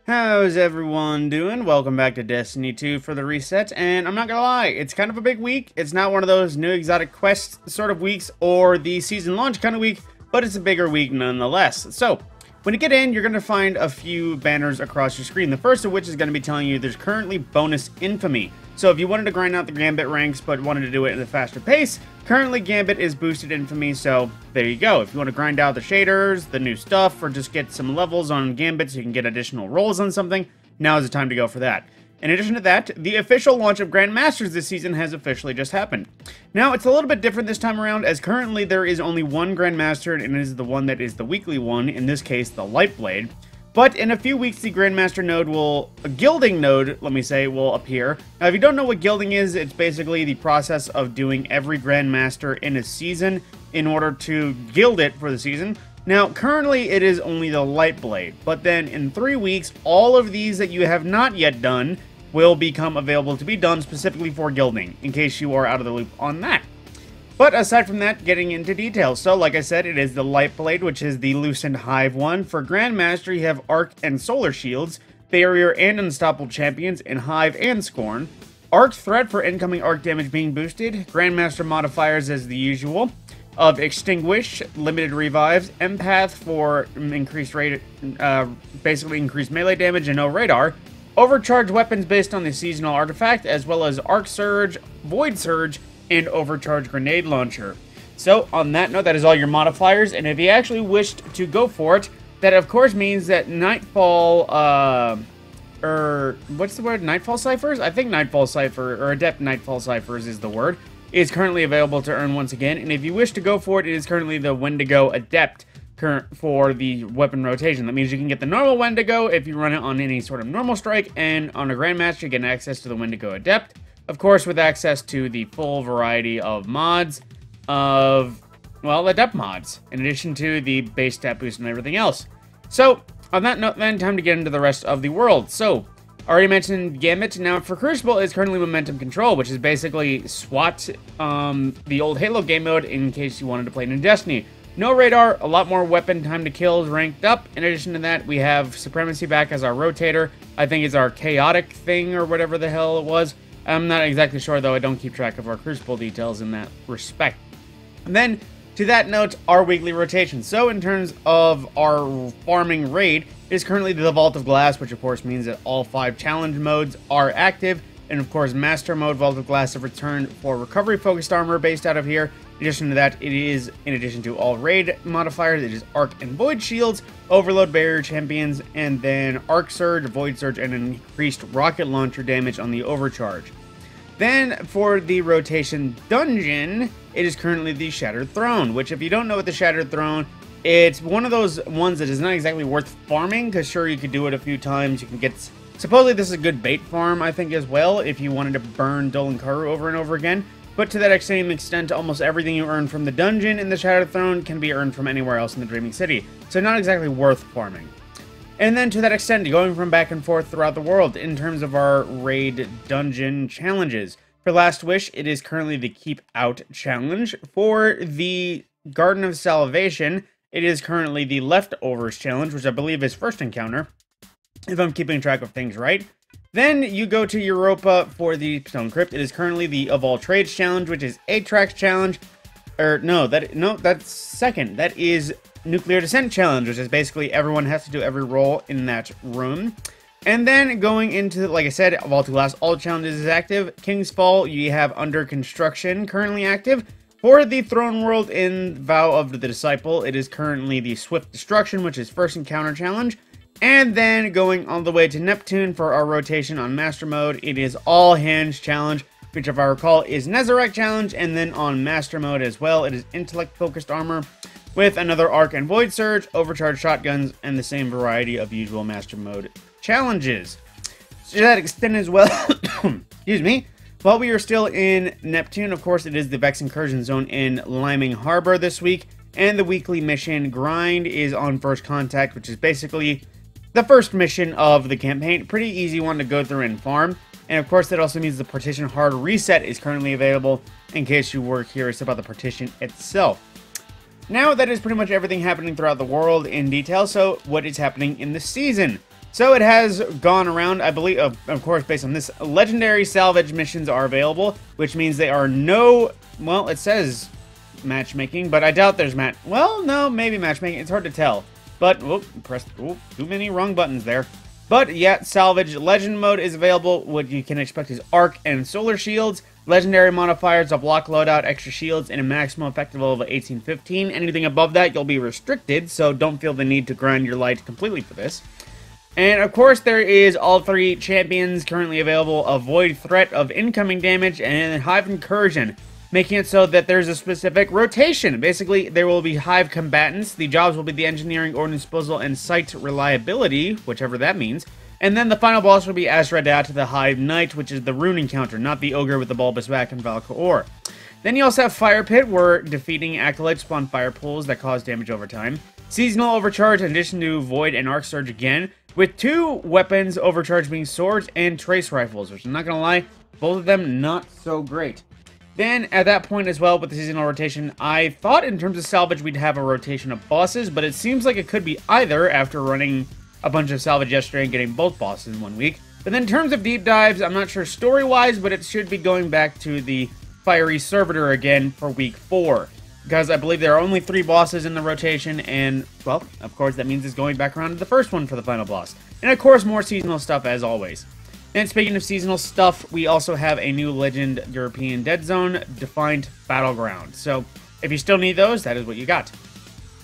How's everyone doing? Welcome back to Destiny 2 for the reset, and I'm not gonna lie, it's kind of a big week. It's not one of those new exotic quest sort of weeks or the season launch kind of week, but it's a bigger week nonetheless. So, when you get in, you're gonna find a few banners across your screen. The first of which is gonna be telling you there's currently bonus Infamy. So if you wanted to grind out the Gambit ranks but wanted to do it at a faster pace, currently Gambit is boosted Infamy, so there you go. If you want to grind out the shaders, the new stuff, or just get some levels on Gambit so you can get additional rolls on something, now is the time to go for that. In addition to that, the official launch of Grand Masters this season has officially just happened. Now, it's a little bit different this time around, as currently there is only one Grand Master, and it is the one that is the weekly one, in this case, the Lightblade. But in a few weeks, the Grand Master node a gilding node, let me say, will appear. Now, if you don't know what gilding is, it's basically the process of doing every Grand Master in a season in order to gild it for the season. Now, currently, it is only the Lightblade, but then in 3 weeks, all of these that you have not yet done will become available to be done specifically for gilding, in case you are out of the loop on that. But aside from that, getting into details. So, like I said, it is the Lightblade, which is the Loosened Hive one. For Grand Master, you have Arc and Solar Shields, Barrier and Unstoppable Champions, and Hive and Scorn. Arc Threat for incoming arc damage being boosted. Grandmaster modifiers as the usual. Of Extinguish, Limited Revives, Empath for increased rate, basically increased melee damage and no radar. Overcharge weapons based on the seasonal artifact, as well as Arc Surge, Void Surge, and Overcharge Grenade Launcher. So, on that note, that is all your modifiers, and if you actually wished to go for it, that of course means that Nightfall, what's the word? Nightfall Ciphers? I think Nightfall Cipher, or Adept Nightfall Ciphers is the word, is currently available to earn once again, and if you wish to go for it, it is currently the Wendigo Adept for the weapon rotation. That means you can get the normal Wendigo if you run it on any sort of normal strike, and on a Grandmaster you get access to the Wendigo Adept. Of course, with access to the full variety of mods of, well, Adept mods, in addition to the base stat boost and everything else. So, on that note then, time to get into the rest of the world. So, already mentioned Gambit. Now, for Crucible, it's currently Momentum Control, which is basically SWAT, the old Halo game mode, in case you wanted to play it in Destiny. No radar, a lot more weapon time to kill is ranked up. In addition to that, we have Supremacy back as our rotator. I think it's our chaotic thing, or whatever the hell it was. I'm not exactly sure, though. I don't keep track of our Crucible details in that respect. And then, to that note, our weekly rotation. So, in terms of our farming raid, it is currently the Vault of Glass, which of course means that all 5 challenge modes are active. And of course, Master Mode Vault of Glass have returned for recovery-focused armor based out of here. In addition to that, it is, in addition to all raid modifiers, it is Arc and Void Shields, Overload Barrier Champions, and then Arc Surge, Void Surge, and increased rocket launcher damage on the Overcharge. Then, for the rotation dungeon, it is currently the Shattered Throne, which if you don't know what the Shattered Throne, it's one of those ones that is not exactly worth farming, because sure, you could do it a few times, you can get... Supposedly this is a good bait farm, I think, as well, if you wanted to burn Dolan Karu over and over again. But to that same extent, almost everything you earn from the dungeon in the Shattered Throne can be earned from anywhere else in the Dreaming City. So not exactly worth farming. And then to that extent, going from back and forth throughout the world in terms of our raid dungeon challenges. For Last Wish, it is currently the Keep Out challenge. For the Garden of Salvation, it is currently the Leftovers challenge, which I believe is first encounter, if I'm keeping track of things right. Then you go to Europa for the Stone Crypt. It is currently the Of All Trades challenge, which is Atrax challenge. That's second. That is Nuclear Descent challenge, which is basically everyone has to do every roll in that room. And then going into, like I said, Vault of Glass, all challenges is active. King's Fall, you have Under Construction currently active. For the Throne World in Vow of the Disciple, it is currently the Swift Destruction, which is first encounter challenge. And then going all the way to Neptune for our rotation on Master Mode, it is All Hands Challenge, which if I recall is Nezarec Challenge, and then on Master Mode as well, it is Intellect Focused Armor, with another Arc and Void Surge, Overcharged Shotguns, and the same variety of usual Master Mode challenges. To that extent as well, excuse me, while we are still in Neptune, of course, it is the Vex Incursion Zone in Liming Harbor this week, and the weekly mission grind is on First Contact, which is basically the first mission of the campaign. Pretty easy one to go through and farm. And of course, that also means the Partition Hard Reset is currently available in case you were curious about the partition itself. Now, that is pretty much everything happening throughout the world in detail, so what is happening in the season? So it has gone around, I believe, of course, based on this, legendary salvage missions are available, which means they are no, well, it says matchmaking, but I doubt there's well, no, maybe matchmaking, it's hard to tell. But, pressed too many wrong buttons there. But yet, salvage legend mode is available. What you can expect is arc and solar shields, legendary modifiers, a block loadout, extra shields, and a maximum effective level of 1815. Anything above that, you'll be restricted, so don't feel the need to grind your light completely for this. And of course, there is all 3 champions currently available: Avoid Threat of Incoming Damage and Hive Incursion, making it so that there's a specific rotation. Basically, there will be Hive combatants. The jobs will be the Engineering, Ordnance Disposal, and Site Reliability, whichever that means. And then the final boss will be Azradat, the Hive Knight, which is the rune encounter, not the Ogre with the bulbous back and Valkor. Then you also have Fire Pit, where defeating acolytes spawn fire pools that cause damage over time. Seasonal Overcharge, in addition to Void and Arc Surge again, with 2 weapons overcharge being swords and trace rifles, which I'm not gonna lie, both of them not so great. Then, at that point as well, with the seasonal rotation, I thought in terms of salvage we'd have a rotation of bosses, but it seems like it could be either after running a bunch of salvage yesterday and getting both bosses in 1 week. But then in terms of deep dives, I'm not sure story-wise, but it should be going back to the Fiery Servitor again for week 4. Because I believe there are only 3 bosses in the rotation, and, well, of course, that means it's going back around to the first one for the final boss. And of course, more seasonal stuff as always. And speaking of seasonal stuff, we also have a new Legend European Dead Zone Defined Battleground. So, if you still need those, that is what you got.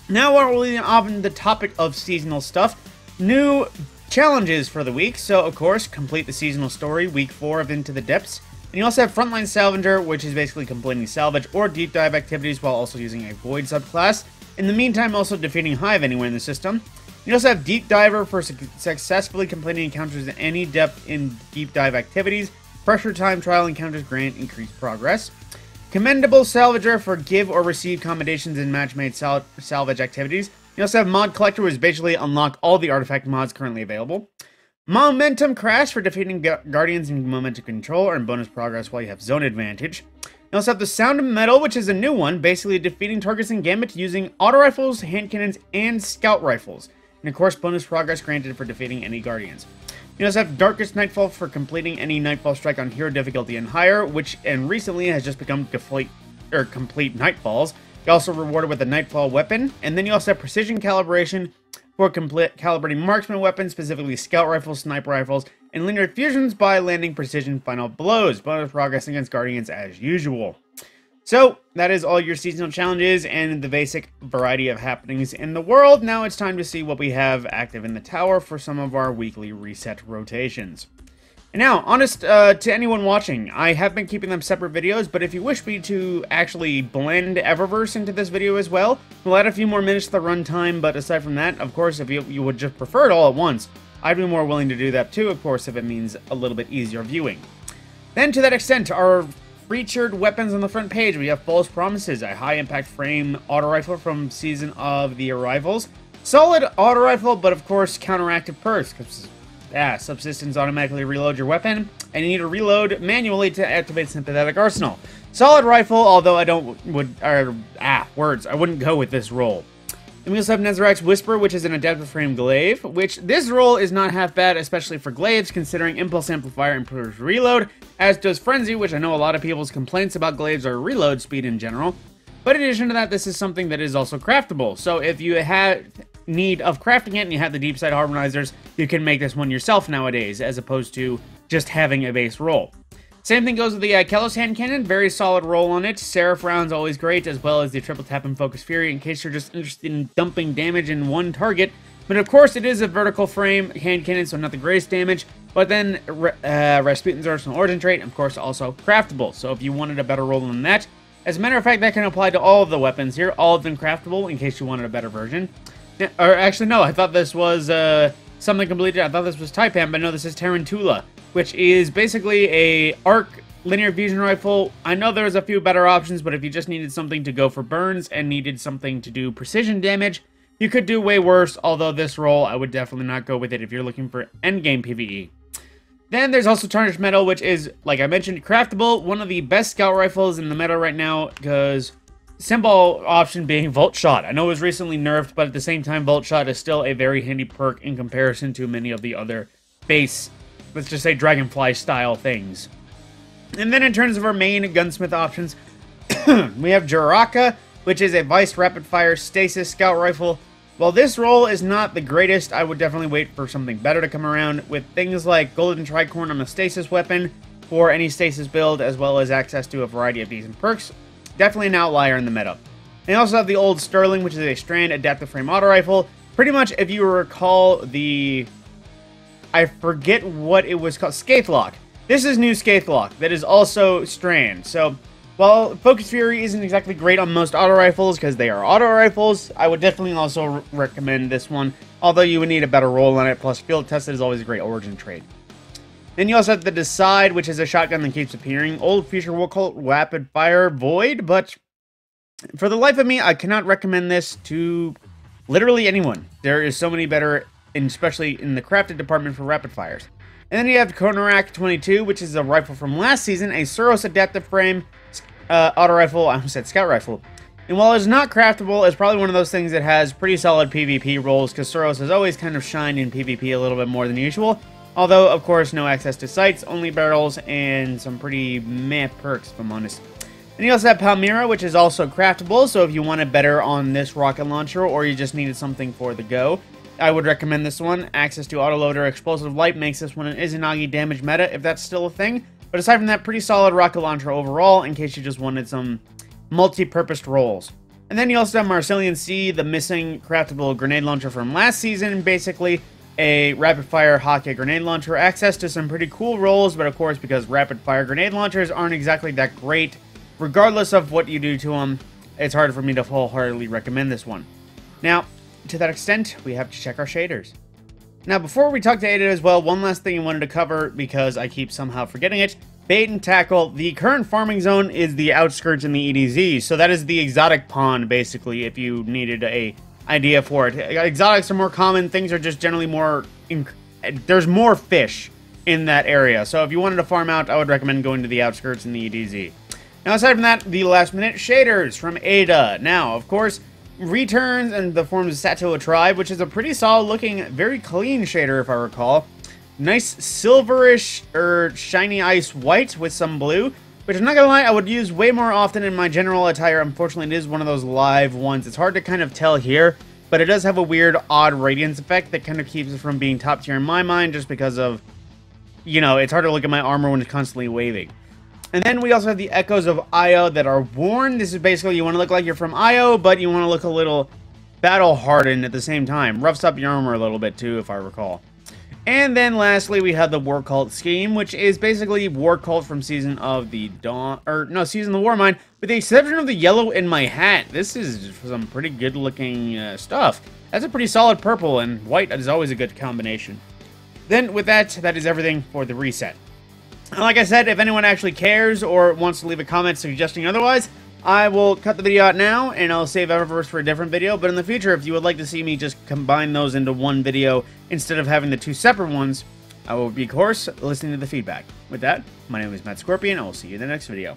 Now we're really on the topic of seasonal stuff. New challenges for the week. So, of course, complete the seasonal story, week 4 of Into the Depths. And you also have Frontline Salvager, which is basically completing salvage or deep dive activities while also using a Void subclass. In the meantime, also defeating Hive anywhere in the system. You also have Deep Diver for successfully completing encounters at any depth in deep dive activities. Pressure Time Trial encounters grant increased progress. Commendable Salvager for give or receive commendations in match-made salvage activities. You also have Mod Collector, which is basically unlock all the artifact mods currently available. Momentum Crash for defeating Guardians in Momentum Control or in bonus progress while you have Zone Advantage. You also have the Sound of Metal, which is a new one, basically defeating targets in Gambit using auto rifles, hand cannons, and scout rifles. And of course, bonus progress granted for defeating any Guardians. You also have Darkest Nightfall for completing any Nightfall strike on hero difficulty and higher, which and recently has just become complete Nightfalls. You're also rewarded with a Nightfall weapon, and then you also have Precision Calibration for calibrating marksman weapons, specifically scout rifles, sniper rifles, and linear fusions by landing precision final blows. Bonus progress against Guardians as usual. So, that is all your seasonal challenges and the basic variety of happenings in the world. Now it's time to see what we have active in the tower for some of our weekly reset rotations. And now, honest to anyone watching, I have been keeping them separate videos, but if you wish me to actually blend Eververse into this video as well, we'll add a few more minutes to the runtime, but aside from that, of course, if you would just prefer it all at once, I'd be more willing to do that too, of course, if it means a little bit easier viewing. Then, to that extent, our featured weapons on the front page, we have False Promises, a high-impact frame auto rifle from Season of the Arrivals. Solid auto rifle, but of course, counteractive perks, because subsistence automatically reload your weapon, and you need to reload manually to activate Sympathetic Arsenal. Solid rifle, although I wouldn't go with this roll. Then we also have Nezarec's Whisper, which is an adaptive frame glaive, which this roll is not half bad, especially for glaives, considering Impulse Amplifier improves reload, as does Frenzy, which I know a lot of people's complaints about glaives are reload speed in general. But in addition to that, this is something that is also craftable, so if you have need of crafting it and you have the deep side harmonizers, you can make this one yourself nowadays, as opposed to just having a base roll. Same thing goes with the Kelos Hand Cannon, very solid roll on it. Seraph rounds always great, as well as the Triple Tap and Focus Fury in case you're just interested in dumping damage in one target. But of course it is a vertical frame hand cannon, so not the greatest damage. But then Rasputin's Arsenal Origin trait, of course, also craftable. So if you wanted a better roll than that, as a matter of fact, that can apply to all of the weapons here, all of them craftable in case you wanted a better version. Or actually, no, I thought this was something completely different. I thought this was Taipan, but no, this is Tarantula, which is basically a arc linear fusion rifle. I know there's a few better options, but if you just needed something to go for burns and needed something to do precision damage, you could do way worse, although this roll, I would definitely not go with it if you're looking for endgame PvE. Then there's also Tarnished Metal, which is, like I mentioned, craftable. One of the best scout rifles in the meta right now, because symbol option being Volt Shot. I know it was recently nerfed, but at the same time, Volt Shot is still a very handy perk in comparison to many of the other base, let's just say, Dragonfly-style things. And then in terms of our main gunsmith options, we have Jaraka, which is a Vice Rapid-Fire Stasis Scout Rifle. While this roll is not the greatest, I would definitely wait for something better to come around, with things like Golden Tricorn on a Stasis weapon for any Stasis build, as well as access to a variety of decent perks. Definitely an outlier in the meta. They also have the old Sterling, which is a Strand Adaptive Frame Auto Rifle. Pretty much, if you recall the... I forget what it was called. Skaithlock. This is new Skaithlock. That is also Strand. So, while Focus Fury isn't exactly great on most auto rifles, because they are auto rifles, I would definitely also recommend this one. Although you would need a better roll on it, plus Field Tested is always a great origin trade. Then you also have the Decide, which is a shotgun that keeps appearing. Old Future War Cult Rapid Fire Void, but for the life of me, I cannot recommend this to literally anyone. There is so many better, especially in the crafted department for rapid fires. And then you have Konorak 22, which is a rifle from last season, a Suros Adaptive Frame auto rifle. I almost said scout rifle. And while it's not craftable, it's probably one of those things that has pretty solid PvP rolls, because Suros has always kind of shined in PvP a little bit more than usual. Although, of course, no access to sights, only barrels, and some pretty meh perks, if I'm honest. And you also have Palmyra, which is also craftable, so if you wanted better on this rocket launcher, or you just needed something for the go, I would recommend this one. Access to autoloader explosive light makes this one an Izanagi damage meta, if that's still a thing. But aside from that, pretty solid rocket launcher overall, in case you just wanted some multi-purposed rolls. And then you also have Marcelian C, the missing craftable grenade launcher from last season, basically a rapid-fire Hake grenade launcher, access to some pretty cool rolls, but of course, because rapid-fire grenade launchers aren't exactly that great, regardless of what you do to them, it's hard for me to wholeheartedly recommend this one. Now, to that extent, we have to check our shaders. Now, before we talk to Ada as well, one last thing I wanted to cover, because I keep somehow forgetting it. Bait and tackle. The current farming zone is the outskirts in the EDZ, so that is the exotic pond, basically, if you needed a idea for it. Exotics are more common, things are just generally more... there's more fish in that area, so if you wanted to farm out, I would recommend going to the outskirts in the EDZ. Now, aside from that, the last-minute shaders from Ada. Now, of course, returns and the forms of Satoa Tribe, which is a pretty solid-looking, very clean shader, if I recall. Nice silverish or shiny ice white with some blue, which I'm not gonna lie, I would use way more often in my general attire. Unfortunately, it is one of those live ones. It's hard to kind of tell here, but it does have a weird, odd radiance effect that kind of keeps it from being top tier in my mind, just because of, you know, it's hard to look at my armor when it's constantly waving. And then we also have the Echoes of Io that are worn. This is basically, you want to look like you're from Io, but you want to look a little battle-hardened at the same time. Roughs up your armor a little bit, too, if I recall. And then lastly, we have the War Cult scheme, which is basically War Cult from Season of the Dawn, or no, Season of the Warmind, with the exception of the yellow in my hat. This is some pretty good looking stuff. That's a pretty solid purple, and white is always a good combination. Then with that, that is everything for the reset. And like I said, if anyone actually cares or wants to leave a comment suggesting otherwise, I will cut the video out now, and I'll save Eververse for a different video. But in the future, if you would like to see me just combine those into one video instead of having the two separate ones, I will be, of course, listening to the feedback. With that, my name is Matt Scorpion, and I will see you in the next video.